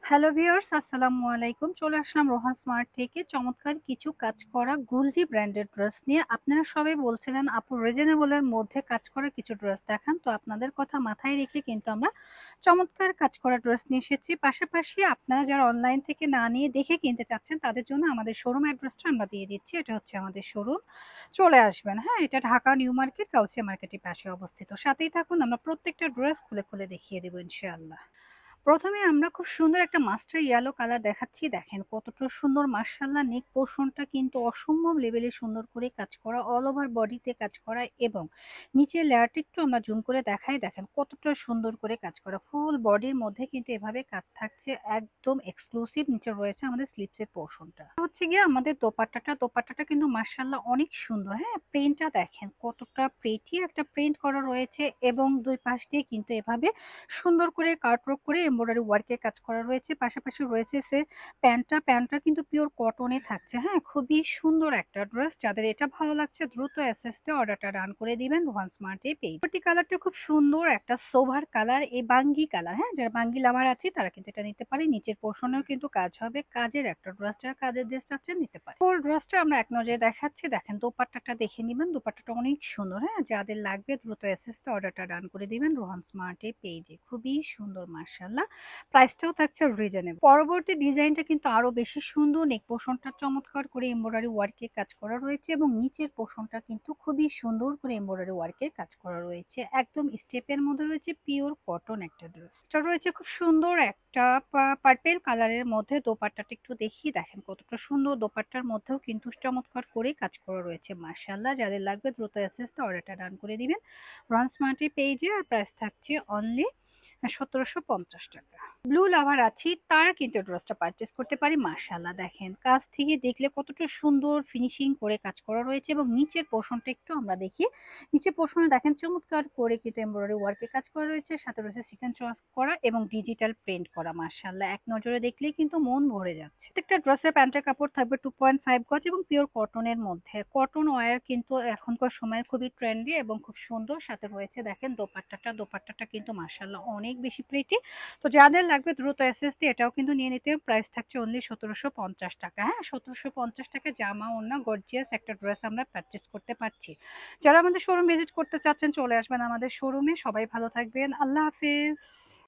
Hello viewers, আসসালামু আলাইকুম। চলে আসলাম রোহান স্মার্ট থেকে চমৎকার কিছু কাজ করা গুলজি ব্র্যান্ডের ড্রেস নিয়ে। আপনারা সবাই বলছিলেন আপু রিজনেবল এর মধ্যে কাজ করা কিছু ড্রেস দেখান, তো আপনাদের কথা মাথায় রেখে কিন্তু আমরা চমৎকার কাজ করা ড্রেস নিয়ে এসেছি। পাশাপাশি আপনারা যারা অনলাইন থেকে না নিয়ে দেখে কিনতে চাচ্ছেন তাদের জন্য আমাদের শোরুম অ্যাড্রেসটা আমরা দিয়ে দিচ্ছি। এটা হচ্ছে আমাদের শোরুম, চলে আসবেন। হ্যাঁ, এটা ঢাকা নিউ মার্কেট, কাউসিয়া মার্কেটের পাশে অবস্থিত। সাথেই থাকুন, আমরা প্রত্যেকটা ড্রেস খুলে খুলে দেখিয়ে দেবো ইনশাআল্লাহ। প্রথমে আমরা খুব সুন্দর একটা মাস্টার ইয়েলো কালার দেখাচ্ছি। দেখেন কতটা সুন্দর, মার্শাল্লাহ। নেক পোর্শনটা কিন্তু অসম্ভব লেভেলে সুন্দর করে কাজ করা, অল ওভার বডিতে কাজ করা, এবং নিচের লেয়ারটা একটু আমরা জুম করে দেখাই। দেখেন কতটা সুন্দর করে কাজ করা, ফুল বডির মধ্যে কিন্তু এভাবে কাজ থাকছে, একদম এক্সক্লুসিভ। নিচে রয়েছে আমাদের স্লিপসের পোর্শনটা, হচ্ছে গিয়ে আমাদের দোপাট্টাটা কিন্তু মার্শাল্লাহ অনেক সুন্দর। হ্যাঁ, প্রিন্টটা দেখেন কতটা প্রেটি একটা প্রিন্ট করা রয়েছে, এবং দুই পাশ দিয়ে কিন্তু এভাবে সুন্দর করে কাটওয়ার্ক করে এমব্রয়ডারি ওয়ার্কের কাজ করা রয়েছে। পাশাপাশি রয়েছে সে প্যান্টটা কিন্তু পিওর কটনে থাকছে। হ্যাঁ, খুবই সুন্দর একটা ড্রেস। যাদের এটা ভালো লাগছে দ্রুত এসএসতে অর্ডারটা রান করে দিবেন রোহান স্মার্টে পেজ। পরবর্তী কালারটা খুব সুন্দর একটা সোভার কালার, এই বাঙ্গি কালার। হ্যাঁ, যারা বাঙ্গি লাভার আছে তারা কিন্তু এটা নিতে পারে। নিচের পোর্শনেও কিন্তু কাজ হবে, কাজের একটা ড্রেস, যারা কাজের ড্রেস চাচ্ছেন নিতে পারে। ফুল ড্রেসটা আমরা এক নজরে দেখাচ্ছি। দেখেন দোপাট্টাটা দেখে নিবেন, দোপাট্টাটা অনেক সুন্দর। হ্যাঁ, যাদের লাগবে দ্রুত এসএসতে অর্ডারটা রান করে দিবেন রোহান স্মার্টে পেজে। খুবই সুন্দর মার্শাল্লাহ, প্রাইসটাও থাকছে রিজনেবল। পরবর্তী ডিজাইনটা কিন্তু আরো বেশি সুন্দর। নেক পোর্শনটা চমৎকার করে এমব্রয়ডারি ওয়ার্কের কাজ করা রয়েছে, এবং নিচের পোর্শনটা কিন্তু খুবই সুন্দর করে এমব্রয়ডারি ওয়ার্কের কাজ করা রয়েছে। একদম স্টেপের মধ্যে রয়েছে, পিওর কটন একটা ড্রেস। এটা রয়েছে খুব সুন্দর একটা পার্পেল কালারের মধ্যে। দোপাট্টাটা একটু দেখিয়ে দেখেন কতটা সুন্দর। দোপাট্টার মধ্যেও কিন্তু চমৎকার করে কাজ করা রয়েছে মার্শাল্লাহ। যাদের লাগবে দ্রুত এসএসটা অর্ডারটা রান করে দিবেন রন স্মার্টের পেজে। আর প্রাইস থাকছে অনলি 1750 টাকা। ব্লু লাভার আছি তারা কিন্তু ড্রেসটা পারচেস করতে পারি। মার্শাল্লাহ দেখেন কাছ থেকে দেখলে কতটা সুন্দর ফিনিশিং করে কাজ করা রয়েছে, এবং নিচের পোর্শনটা একটু আমরা দেখি। নিচের পোর্শনে দেখেন চমৎকার করে কিন্তু এমব্রয়ডারি ওয়ার্কে কাজ করা রয়েছে, সাথে রয়েছে সিকোয়েন্স ওয়ার্ক করা এবং ডিজিটাল প্রিন্ট করা। মার্শাল্লাহ এক নজরে দেখলেই কিন্তু মন ভরে যাচ্ছে। প্রত্যেকটা ড্রেসের প্যান্টের কাপড় থাকবে 2.5 গজ এবং পিওর কটনের মধ্যে। কটন ওয়্যার কিন্তু এখনকার সময় খুবই ট্রেন্ডি এবং খুব সুন্দর। সাথে রয়েছে দেখেন দোপাট্টাটা কিন্তু মার্শাল্লাহ অনেক বেশি প্রিটি। তো যাদের লাগবে দ্রুত এসএস দিয়ে এটাও কিন্তু নিয়ে নিতে। প্রাইস থাকছে অনলি 1750 টাকা। হ্যাঁ, 1750 টাকা জামা ওড়না গর্জিয়াস একটা ড্রেস আমরা পারচেস করতে পারছি। যারা আমাদের শোরুম ভিজিট করতে চাচ্ছেন চলে আসবেন আমাদের শোরুমে। সবাই ভালো থাকবেন, আল্লাহ হাফিজ।